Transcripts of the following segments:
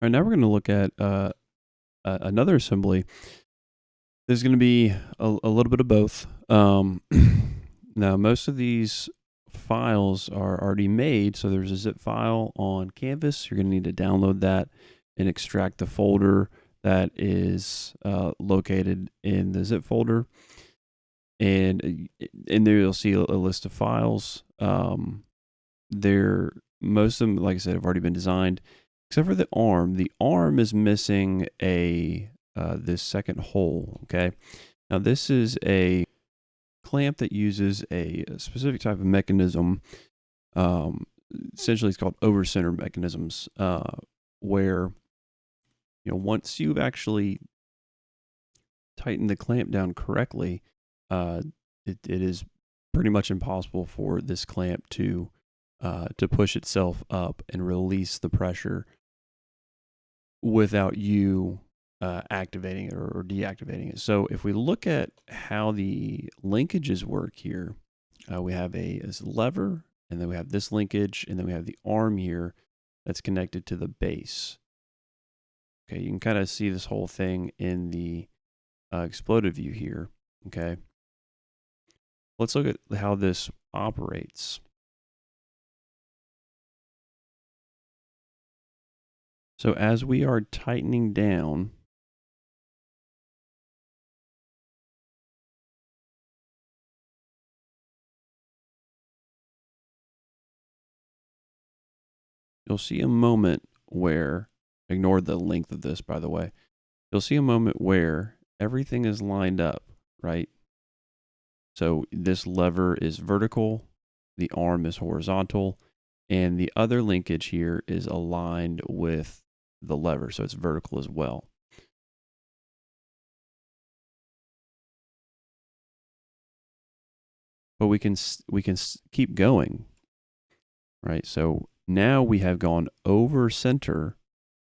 All right, now we're going to look at another assembly. There's going to be a little bit of both. Now, most of these files are already made, so there's a zip file on Canvas. You're going to need to download that and extract the folder that is located in the zip folder. And in there, you'll see a list of files. Most of them, like I said, have already been designed, except for the arm. The arm is missing this second hole. Okay, now this is a clamp that uses a specific type of mechanism. Essentially, it's called over center mechanisms, where once you've actually tightened the clamp down correctly, it is pretty much impossible for this clamp to push itself up and release the pressure without you activating it or deactivating it. So if we look at how the linkages work here, we have this lever, and then we have this linkage, and then we have the arm here that's connected to the base. Okay, you can kind of see this whole thing in the exploded view here. Okay, let's look at how this operates. So as we are tightening down, you'll see a moment where, ignore the length of this, by the way, you'll see a moment where everything is lined up, right? So this lever is vertical, the arm is horizontal, and the other linkage here is aligned with the lever, so it's vertical as well. But we can keep going, right? So now we have gone over center,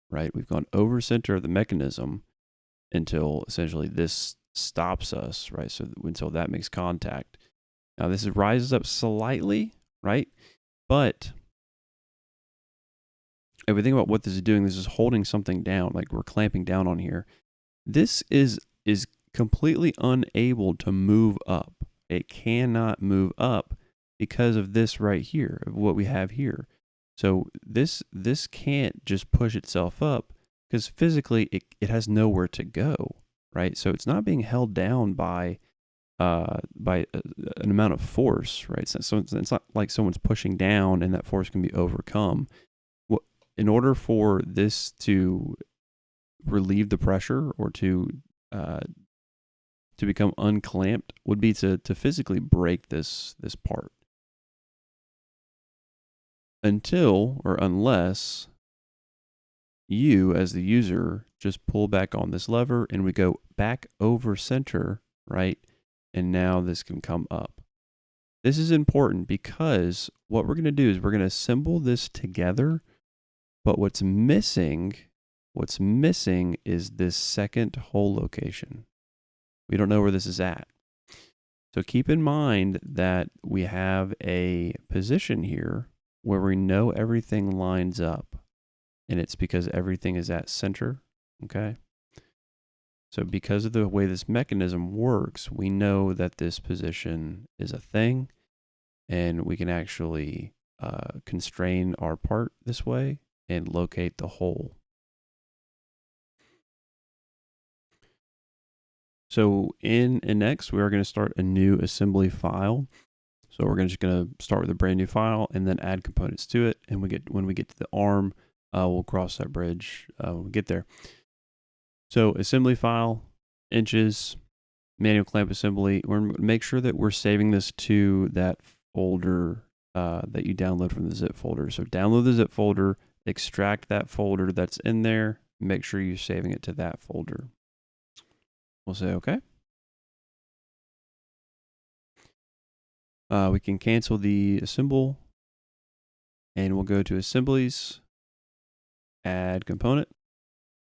right? We've gone over center of the mechanism until essentially this stops us, right? So until that makes contact. Now this rises up slightly, right? But if we think about what this is doing, this is holding something down, like we're clamping down on here. This is completely unable to move up. It cannot move up because of this right here, of what we have here. So this can't just push itself up because physically it has nowhere to go, right? So it's not being held down by an amount of force, right? So it's not like someone's pushing down and that force can be overcome. In order for this to relieve the pressure or to become unclamped would be to physically break this part unless you as the user just pull back on this lever and we go back over center, right? And now this can come up. This is important because what we're going to do is we're going to assemble this together, but what's missing is this second hole location. We don't know where this is at. So keep in mind that we have a position here where we know everything lines up, and it's because everything is at center, okay? So because of the way this mechanism works, we know that this position is a thing, and we can actually constrain our part this way and locate the hole. So in NX, we are going to start a new assembly file. So we're just going to start with a brand new file and then add components to it. And when we get to the arm, we'll cross that bridge when we get there. So assembly file, inches, manual clamp assembly. We're going to make sure that we're saving this to that folder that you download from the zip folder. So download the zip folder, extract that folder that's in there, make sure you're saving it to that folder. We'll say okay. We can cancel the assemble and we'll go to assemblies, add component.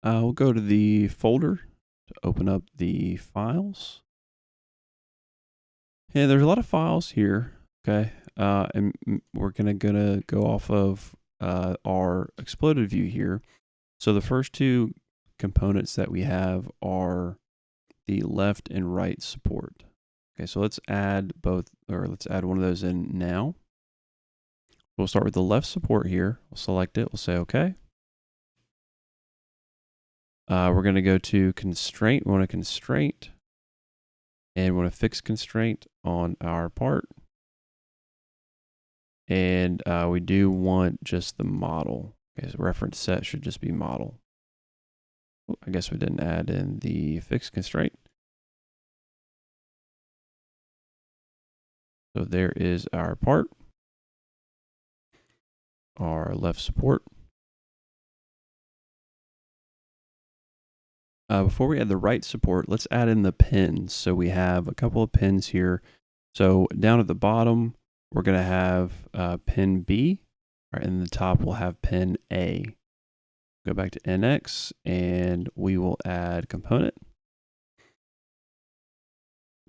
We'll go to the folder to open up the files. And there's a lot of files here, okay? And we're gonna go off of our exploded view here. So the first two components that we have are the left and right support. Okay, so let's add let's add one of those in now. We'll start with the left support here. We'll select it. We'll say OK. We're going to go to constraint. We want a constraint. And we want to fix constraint on our part. And we do want just the model. Okay, so reference set should just be model. Oh, I guess we didn't add in the fixed constraint. So there is our part, our left support. Before we add the right support, let's add in the pins. So we have a couple of pins here. So down at the bottom, we're going to have pin B, right, and the top we'll have pin A. Go back to NX and we will add component.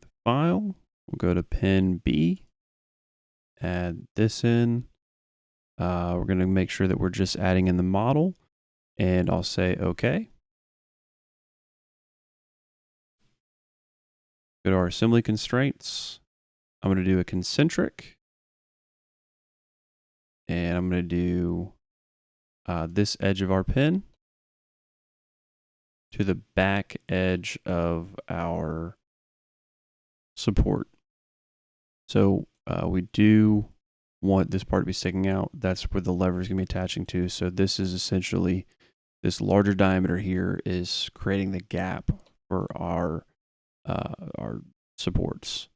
The file, we'll go to pin B, add this in. We're going to make sure that we're just adding in the model, and I'll say OK. Go to our assembly constraints. I'm going to do a concentric. And I'm going to do this edge of our pin to the back edge of our support. So we do want this part to be sticking out. That's where the lever is going to be attaching to. So this is essentially, this larger diameter here is creating the gap for our supports.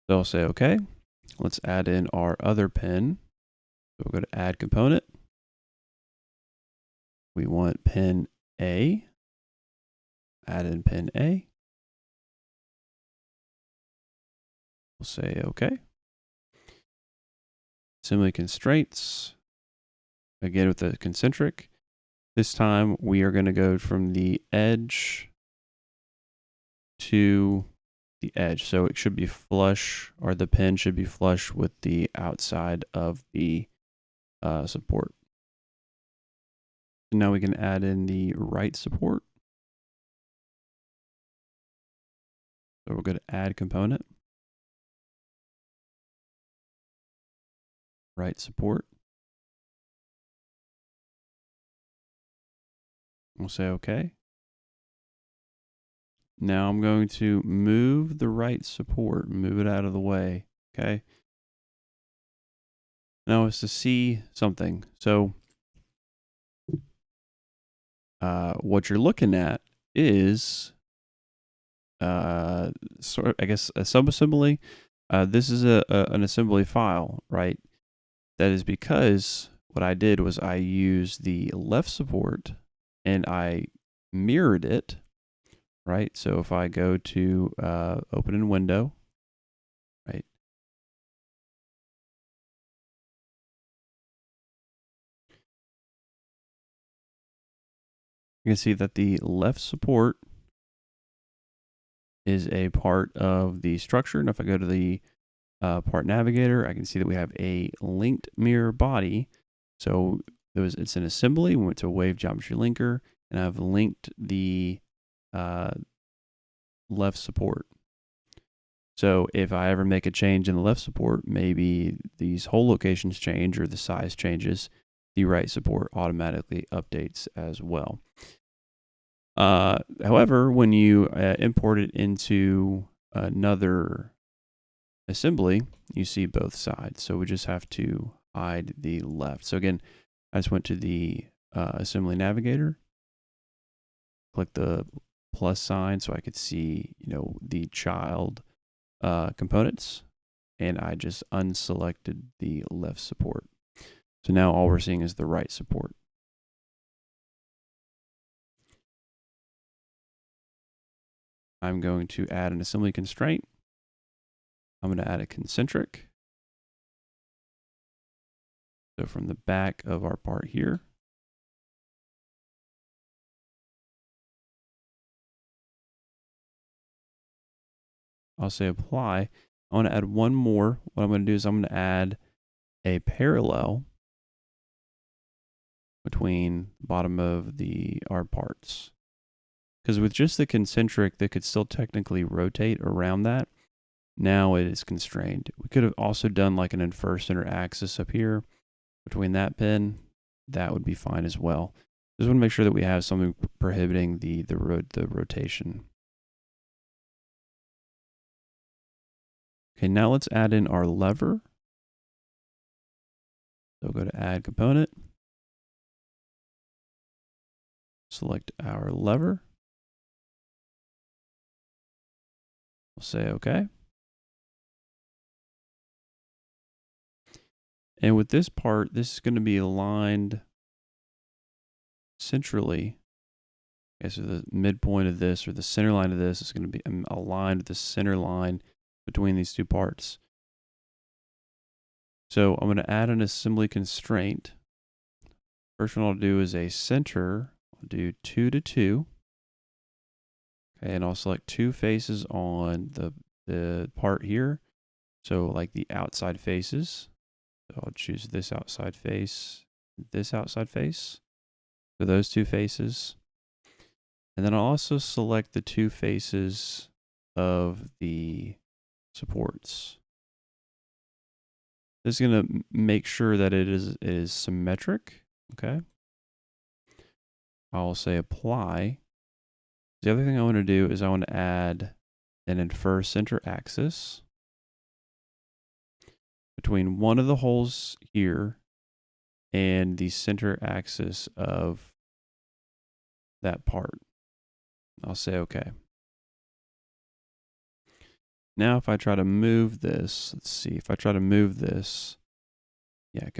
So I'll say OK. Let's add in our other pin. So we'll go to add component. We want pin A. Add in pin A. We'll say OK. Assembly constraints. Again with the concentric. This time we are going to go from the edge to the edge. So it should be flush, or the pin should be flush with the outside of the support. Now we can add in the right support. So we'll go to add component. Right support. We'll say OK. Now I'm going to move the right support, move it out of the way. Okay. Now it's to see something. So what you're looking at is sort of, I guess, a subassembly. This is an assembly file, right? That is because what I did was I used the left support and I mirrored it, right? So if I go to open in window, right? You can see that the left support is a part of the structure. And if I go to the part navigator, I can see that we have a linked mirror body. So it's an assembly. We went to a wave geometry linker, and I've linked the left support. So if I ever make a change in the left support, maybe these hole locations change or the size changes, the right support automatically updates as well. However, when you import it into another assembly, you see both sides. So we just have to hide the left. So again, I just went to the assembly navigator, click the plus sign so I could see, the child components, and I just unselected the left support. So now all we're seeing is the right support. I'm going to add an assembly constraint. I'm going to add a concentric. So from the back of our part here, I'll say apply. I want to add one more. What I'm going to do is I'm going to add a parallel between the bottom of our parts. Because with just the concentric, they could still technically rotate around that. Now it is constrained. We could have also done like an infer center axis up here between that pin. That would be fine as well. Just want to make sure that we have something prohibiting the rotation. Okay, now let's add in our lever. So go to add component. Select our lever. We'll say OK. And with this part, this is going to be aligned centrally. Okay, so the midpoint of this, or the center line of this, is going to be aligned with the center line between these two parts. So I'm going to add an assembly constraint. First one I'll do is a center. I'll do 2 to 2. Okay, and I'll select two faces on the part here. So like the outside faces. So I'll choose this outside face, this outside face. So those two faces. And then I'll also select the two faces of the supports. This is going to make sure that it is symmetric. Okay. I'll say apply. The other thing I want to do is I want to add an infer center axis between one of the holes here and the center axis of that part. I'll say OK. Now if I try to move this, let's see, if I try to move this, yeah, it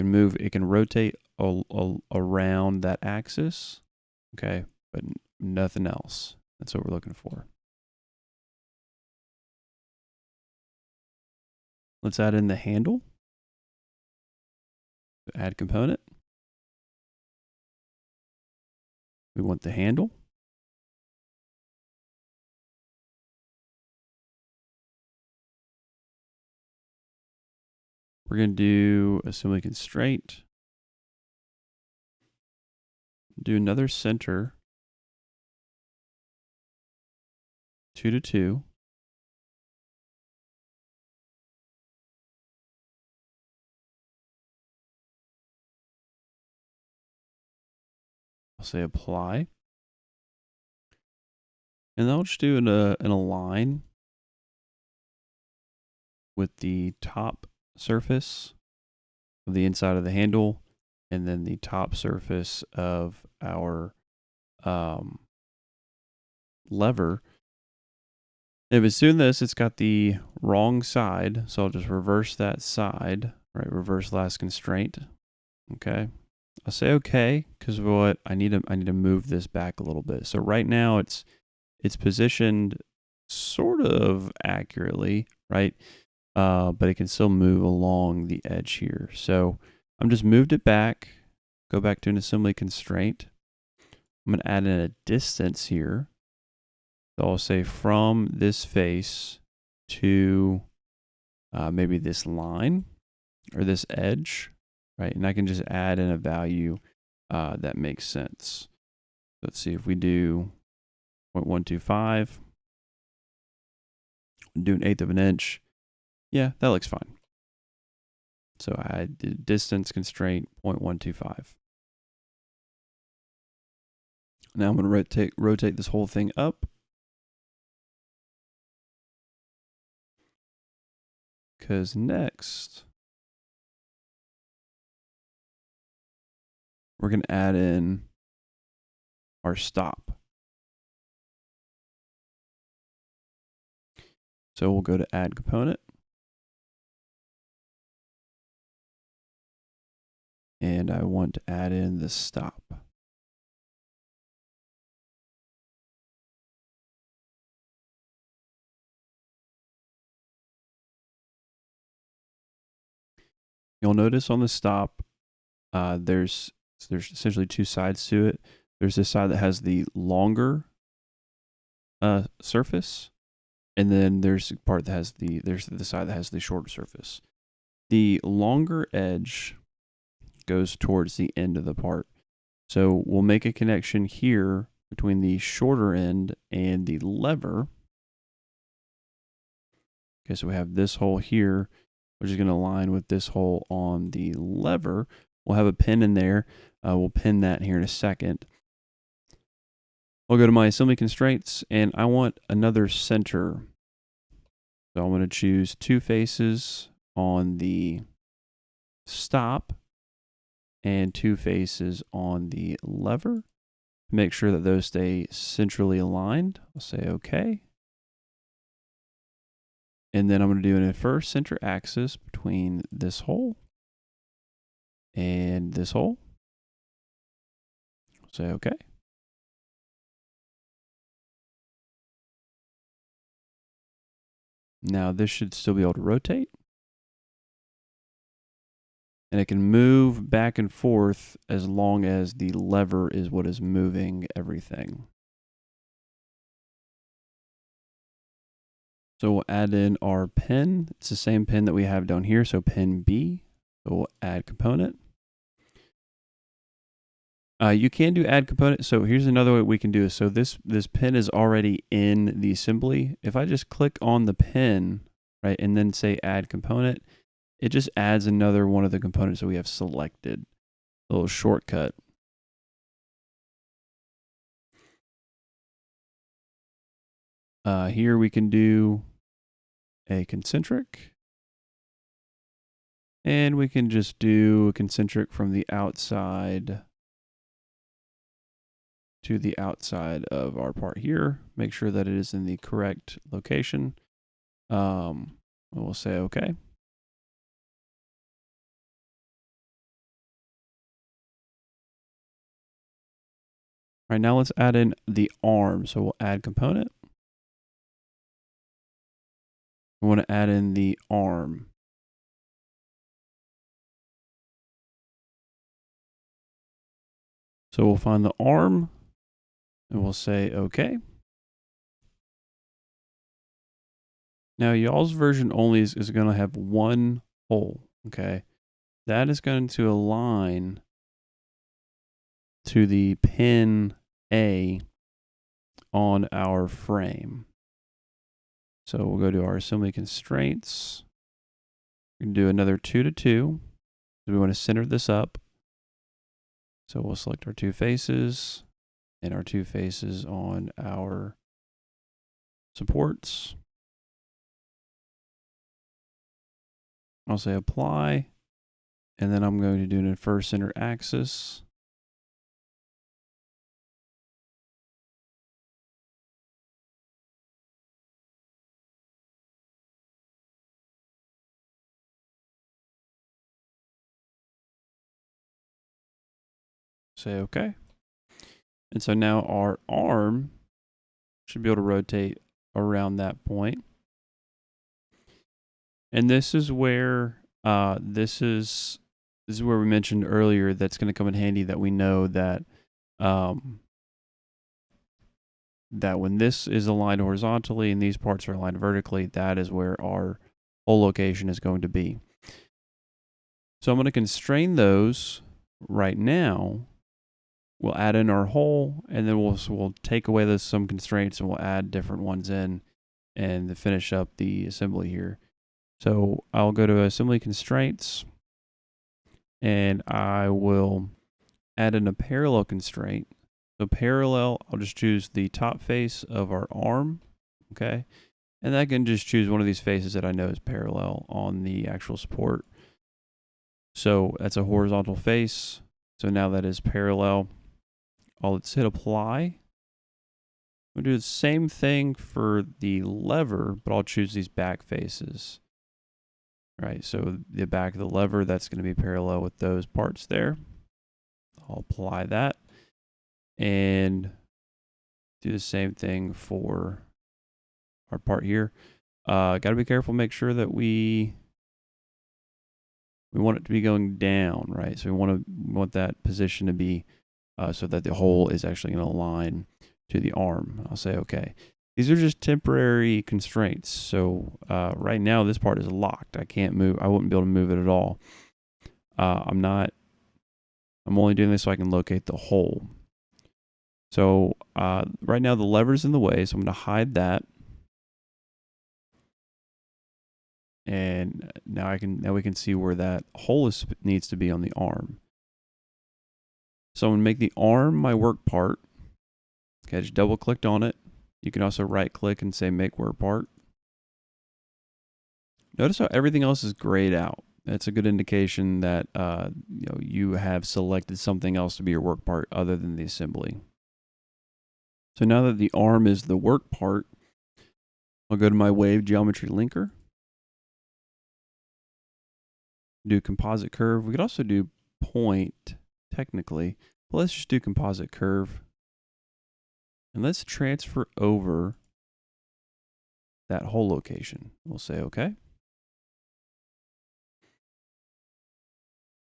can rotate around that axis, okay, but nothing else. That's what we're looking for. Let's add in the handle. Add component. We want the handle. We're going to do assembly constraint. Do another center. 2 to 2. I'll say apply. And then I'll just do an align with the top surface of the inside of the handle, and then the top surface of our lever. If it's doing this, it's got the wrong side, so I'll just reverse that side, right? Reverse last constraint. Okay. I'll say okay, because what I need to move this back a little bit. So right now it's positioned sort of accurately, right? But it can still move along the edge here. So I'm just moved it back, go back to an assembly constraint. I'm going to add in a distance here. So I'll say from this face to maybe this line or this edge, right? And I can just add in a value that makes sense. Let's see if we do 0.125, do an 1/8 of an inch. Yeah, that looks fine. So I did distance constraint 0.125. Now I'm going to rotate this whole thing up. Because next, we're going to add in our stop. So we'll go to add component. And I want to add in the stop. You'll notice on the stop, there's essentially two sides to it. There's this side that has the longer surface, and then there's the part that has there's the side that has the shorter surface. The longer edge goes towards the end of the part. So we'll make a connection here between the shorter end and the lever. Okay, so we have this hole here, which is going to align with this hole on the lever. We'll have a pin in there. We'll pin that here in a second. I'll go to my assembly constraints, and I want another center. So I'm going to choose 2 faces on the stop and 2 faces on the lever. Make sure that those stay centrally aligned. I'll say OK. And then I'm going to do an infer center axis between this hole and this hole. I'll say OK. Now this should still be able to rotate. And it can move back and forth as long as the lever is what is moving everything. So we'll add in our pin. It's the same pin that we have down here, so pin B. So we'll add component. You can do add component. So here's another way we can do it. So this pin is already in the assembly. If I just click on the pin, right, and then say add component, it just adds another one of the components that we have selected. A little shortcut. Here we can do a concentric. And we can just do a concentric from the outside to the outside of our part here. Make sure that it is in the correct location. We'll say OK. All right, now let's add in the arm. So we'll add component. We want to add in the arm. So we'll find the arm and we'll say OK. Now y'all's version only is going to have one hole. Okay. That is going to align to the pin A on our frame. So we'll go to our assembly constraints. We can do another 2 to 2. We want to center this up. So we'll select our 2 faces and our 2 faces on our supports. I'll say apply, and then I'm going to do an infer center axis. Say OK. And so now our arm should be able to rotate around that point. And this is where this is where we mentioned earlier that's going to come in handy, that we know that that when this is aligned horizontally and these parts are aligned vertically, that is where our hole location is going to be. So I'm going to constrain those right now. We'll add in our hole, and then we'll take away some constraints, and we'll add different ones in and finish up the assembly here. So I'll go to assembly constraints, and I will add in a parallel constraint. So parallel, I'll just choose the top face of our arm, okay? And I can just choose one of these faces that I know is parallel on the actual support. So that's a horizontal face. So now that is parallel. Let's hit apply. We'll do the same thing for the lever, but I'll choose these back faces. Right, so the back of the lever, that's going to be parallel with those parts there. I'll apply that and do the same thing for our part here. Got to be careful, make sure that we want it to be going down, right? So we want that position to be so that the hole is actually going to align to the arm. I'll say OK. These are just temporary constraints. So right now this part is locked. I can't move. I wouldn't be able to move it at all. I'm not I'm only doing this so I can locate the hole. So right now the lever's in the way, so I'm going to hide that. And now we can see where that hole needs to be on the arm. So I'm going to make the arm my work part. Okay, I just double clicked on it. You can also right click and say make work part. Notice how everything else is grayed out. That's a good indication that you have selected something else to be your work part other than the assembly. So now that the arm is the work part, I'll go to my wave geometry linker. Do composite curve. We could also do point technically, but let's just do composite curve. And let's transfer over that hole location. We'll say okay.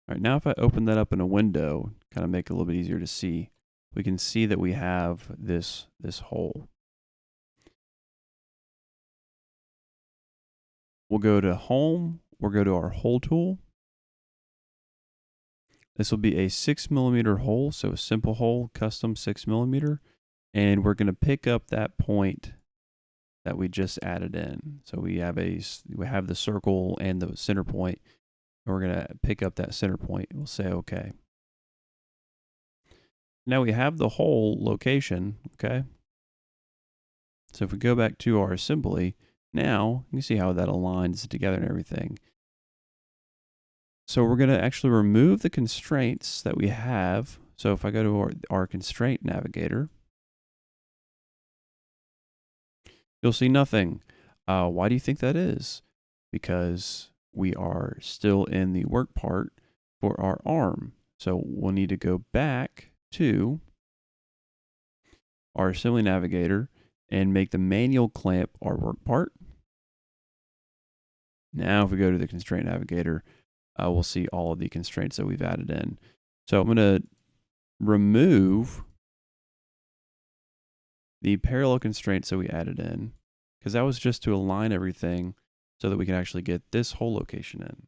All right, now if I open that up in a window, kind of make it a little bit easier to see, we can see that we have this hole. We'll go to home, we'll go to our hole tool. This will be a 6mm hole, so a simple hole, custom 6mm. And we're going to pick up that point that we just added in. So we have the circle and the center point. And we're going to pick up that center point. We'll say okay. Now we have the hole location, okay? So if we go back to our assembly, now you can see how that aligns together and everything. So we're going to actually remove the constraints that we have. So if I go to our constraint navigator, you'll see nothing. Why do you think that is? Because we are still in the work part for our arm. So we'll need to go back to our assembly navigator and make the manual clamp our work part. Now if we go to the constraint navigator, we'll see all of the constraints that we've added in. So I'm going to remove the parallel constraints that we added in, because that was just to align everything so that we can actually get this hole location in.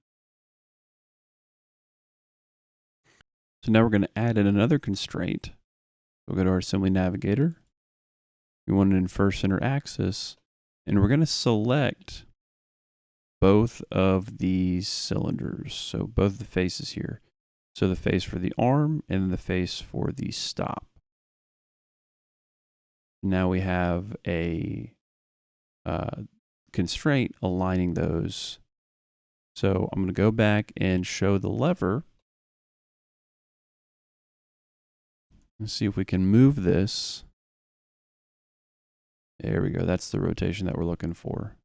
So now we're going to add in another constraint. We'll go to our assembly navigator. We want it in first center axis, and we're going to select both of these cylinders. So both the faces here. So the face for the arm and the face for the stop. Now we have a constraint aligning those. So I'm going to go back and show the lever. Let's see if we can move this. There we go. That's the rotation that we're looking for.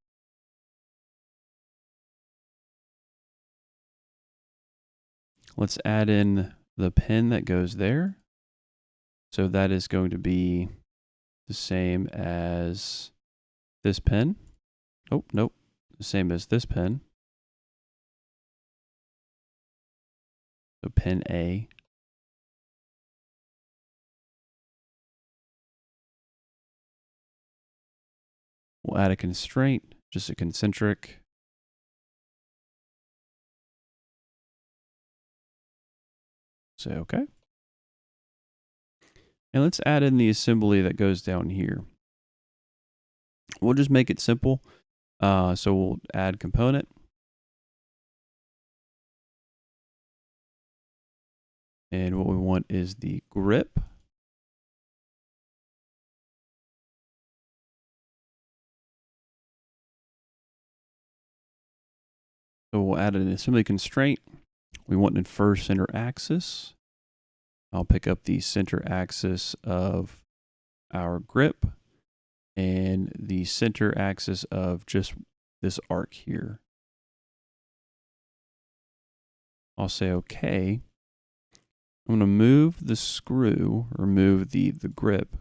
Let's add in the pin that goes there. So that is going to be the same as this pin. Oh, nope. The same as this pin. So pin A. We'll add a constraint, just a concentric. Say okay. And let's add in the assembly that goes down here. We'll just make it simple. So we'll add component. And what we want is the grip. So we'll add an assembly constraint. We want it in first center axis. I'll pick up the center axis of our grip and the center axis of just this arc here. I'll say okay. I'm going to move the screw, or move the grip,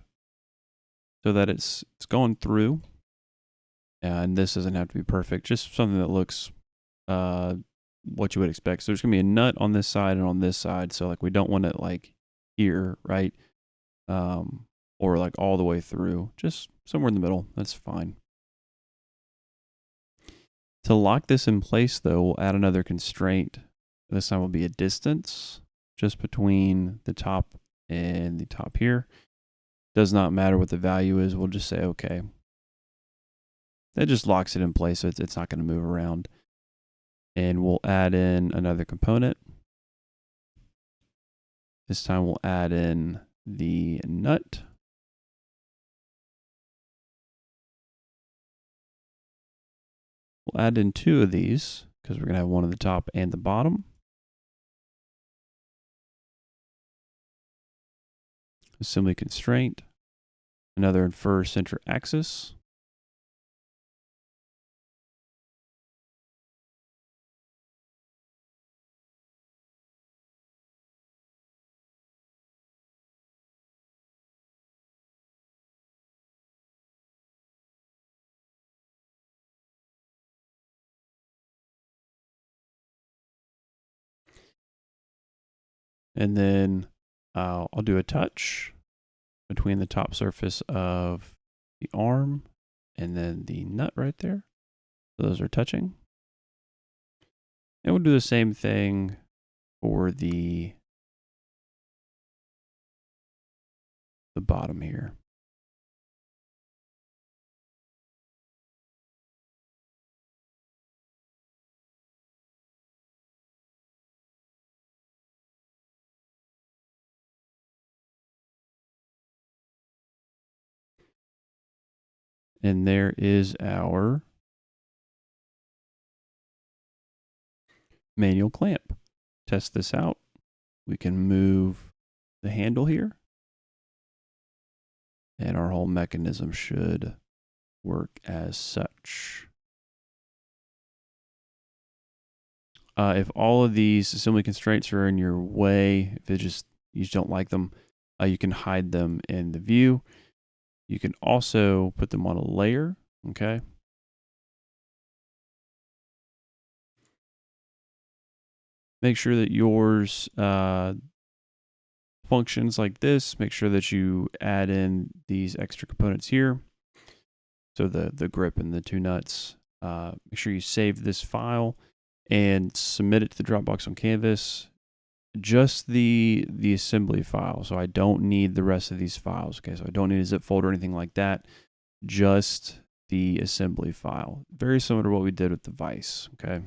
so that it's going through. And this doesn't have to be perfect, just something that looks what you would expect. So there's going to be a nut on this side and on this side. So like we don't want it like here, right? Or like all the way through, just somewhere in the middle. That's fine. To lock this in place though, we'll add another constraint. This time will be a distance. just between the top and the top here. Does not matter what the value is. We'll just say okay. That just locks it in place, so it's not going to move around. And we'll add in another component. This time we'll add in the nut. We'll add in 2 of these because we're going to have one at the top and the bottom. Assembly constraint. Another infer center axis. And then I'll do a touch between the top surface of the arm and then the nut right there. Those are touching. And we'll do the same thing for the bottom here. And there is our manual clamp. Test this out. We can move the handle here, and our whole mechanism should work as such. If all of these assembly constraints are in your way, if you just don't like them, you can hide them in the view. You can also put them on a layer, okay? Make sure that yours functions like this. Make sure that you add in these extra components here. So the grip and the 2 nuts. Make sure you save this file and submit it to the Dropbox on Canvas. Just the assembly file. So I don't need the rest of these files. Okay, so I don't need a zip folder or anything like that. Just the assembly file. Very similar to what we did with the vise. Okay.